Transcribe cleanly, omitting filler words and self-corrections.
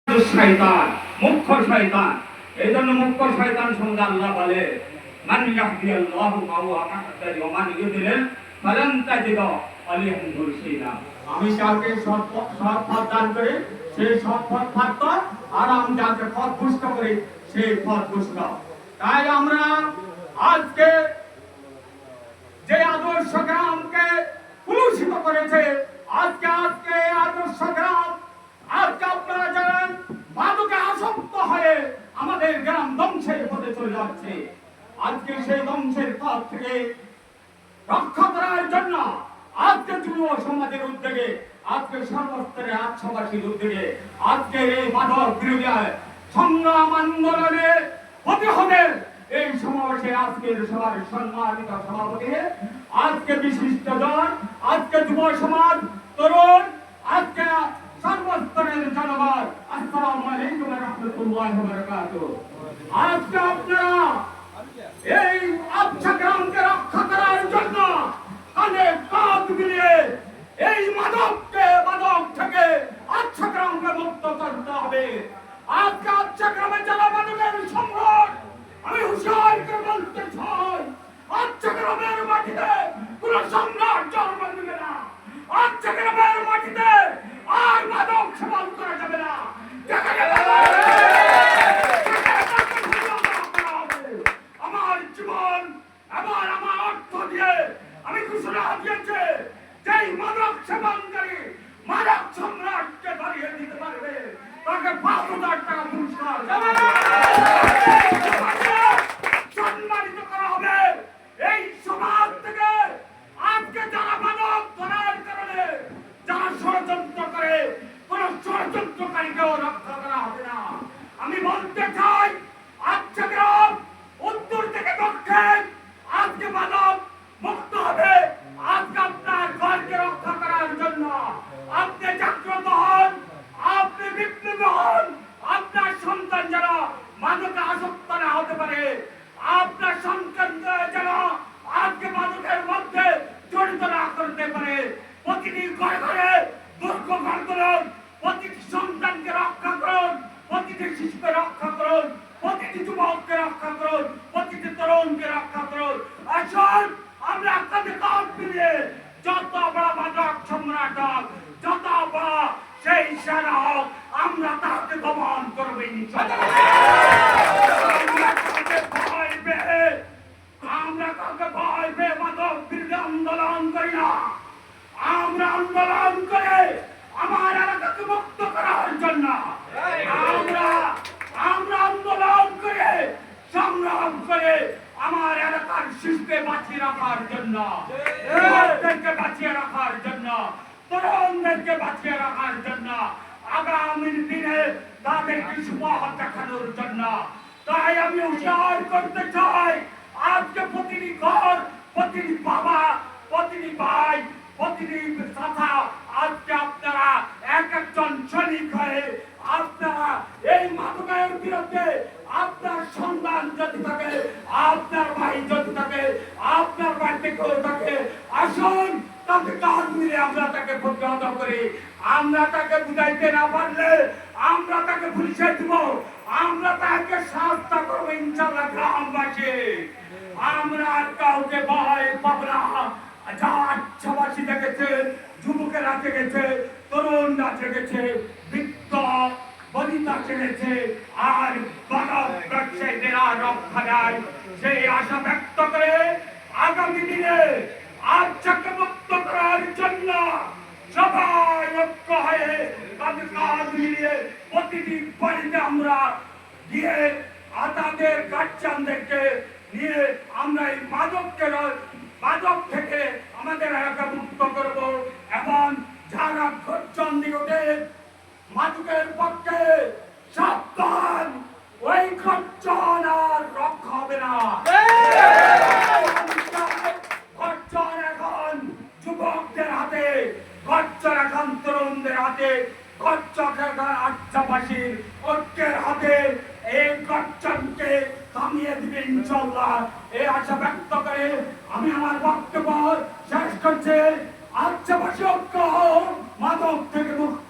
শয়তান, মুখ্য শয়তান। এই জন্য মুখ্য শয়তান সঙ্গে আল্লাহ বলে মান ইয়াহদিয়াল্লাহু ফাহুয়া মুহতাদি ওয়া মান ইউদ্লিল ফালান তাজিদ আলাইহিম মুরশিদা। আমি যাকে সৎ পথ দান করি সেই সৎ পথ থাকত, আর আমি যাকে পথ ভ্রষ্ট করি সেই পথ ভ্রষ্ট। তাই আমরা আজকে যে আদর্শ গ্রামকে কুলুষিত করেছে, আজকে আদর্শ গ্রাম, আজকে আপনারা জানেন মাদকে আসক্ত হয়ে আমাদের গ্রাম ধ্বংসের পথে চলে যাচ্ছে। আজকে সেই ধ্বংসের পথ থেকে রক্ষা করার জন্য আজকে যুব সমাজের উদ্যোগে, আজকে সর্বস্তরের আচ্ছাবাসীর উদ্যোগে আজকে এই মাদক বিরোধী সংগ্রাম আন্দোলনে প্রতিহতের এই সমাবেশে আজকের সবার সম্মানিত সভাপতি, আজকে বিশিষ্ট জন, আজকে যুব সমাজ, তরুণ, আজকে সর্বস্তরের জনগণ, আসসালামু আলাইকুম ওয়া রাহমাতুল্লাহি ওয়া বারাকাতুহু। আজকে আপনারা এই আচ্ছা গ্রামকে রক্ষা করার জন্য কানে কাঁধ মিলিয়ে এই মাদক থেকে আচ্ছা গ্রামকে মুক্ত করতে হবে। আজকে আচ্ছা গ্রামে যারা মাদকের সম্রাট, আমি হুঁশিয়ার করে বলতে চাই, আচ্ছা গ্রামের মাটিতে কোন সম্রাট জন্ম নেবে না। আচ্ছা গ্রামের মাটিতে আর মাদক সেবন করা যাবে না। আমার জীবন এবং আমার অর্থ দিয়ে আমি ঘোষণা দিয়েছি, যেই মাদক সেবনকারী মাদক সম্রাটকে দাঁড়িয়ে দিতে পারবে তাকে ৫,০০০ টাকা পুরস্কার সম্মানিত করা হবে। এই সমাজ থেকে আজকে যারা মাদক ধরার কারণে যারা ষড়যন্ত্র করে, কোন ষড়যন্ত্রকারীকেও রক্ষা করা হবে না। আমি বলতে চাই, আজকে গ্রাম উত্তর থেকে দক্ষিণ আজকে মাদক মুক্ত হবে। আজকে আপনার ঘরকে রক্ষা করার জন্য আপনি জাগ্রত হন, আপনি বিপ্লবী হন। আপনার সন্তান যেন মাদকে আসক্ত না হতে পারে, আপনার সন্তান যেন আজকে মাদকের মধ্যে জড়িত না করতে পারে। প্রতিটি ঘরে ঘরে দুর্গ ঘর করুন, প্রতিটি সন্তানকে রক্ষা করুন, প্রতিটি শিশুকে রক্ষা করুন, প্রতিটি যুবককে রক্ষা করুন, প্রতিটি তরুণকে রক্ষা করুন। আসুন আমরা আপনাদের কাঁধ মিলিয়ে যত বড় মাদক সম্রাট হোক, যত বড় সেই সেনা হোক, আমরা তাকে দমন করবো ইনশাআল্লাহ। আমরা কাউকে ভয় পেয়ে মাদক বিরোধী আন্দোলন করি না। আমরা আন্দোলন করে আমার এলাকাকে মুক্ত করার জন্য, আমরা আন্দোলন করে সংগ্রাম করে আমার এলাকার শিশুকে বাঁচিয়ে রাখার জন্য, যুবকদেরকে বাঁচিয়ে রাখার জন্য, তরুণদেরকে বাঁচিয়ে রাখার জন্য, আগামী দিনে তাদেরকে সুপথ দেখানোর জন্য। তাই আমি উৎসাহ করতে চাই, আজকে প্রতিটি ঘর, প্রতিটি বাবা, প্রতিটি ভাই, প্রতিটি চাচা, আজকে আপনারা এক একজন সৈনিক হয়ে আপনারা এই মাদকের বিরুদ্ধে আপনার সন্তান যদি থাকে, আপনার ভাই যদি থাকে, আপনার বাড়িতে কেউ থাকে, আসুন তাকে কাজ মিলে আমরা তাকে প্রতিহত করি। আমরা তাকে বুঝাইতে না পারলে আমরা তাকে পুলিশে দিব, আমরা তাকে শাস্তি করবো ইনশাআল্লাহ গ্রামবাসী। আমরা আর কাউকে ভয় পাবো না। যা আচ্ছাবাসী দেখেছে, যুবকেরা জেগেছে, তরুণরা জেগেছে, বৃদ্ধ বনিতা জেগেছে, আর মাদক ব্যবসায়ীরা রক্ষা দেয়, সেই আশা ব্যক্ত করে আগামী দিনে আচ্ছাকে মুক্ত করার জন্য সবাই ঐক্য হয়ে তাদের কাজ মিলিয়ে প্রতিটি বাড়িতে আমরা গিয়ে তাদের গার্জিয়ানদেরকে নিয়ে আমরা এই মাদক থেকে আমাদের এলাকা মুক্ত করব। এবং যারা চন্ডিগড়ে মাদকের পক্ষে সাবধান, ওই গর্জন আর রক্ষা হবে না। গর্জন এখন যুবকদের হাতে, গর্জন এখন তরুণদের হাতে, গর্জন এখন আচ্ছাবাসীর ঐক্যের হাতে। এই গর্জনকে থামিয়ে দিবে ইনশাআল্লাহ, এই আশা ব্যক্ত করে আমি আমার বক্তব্য শেষ করছি। আচ্ছাবাসী ঐক্য মাদক থেকে মুক্ত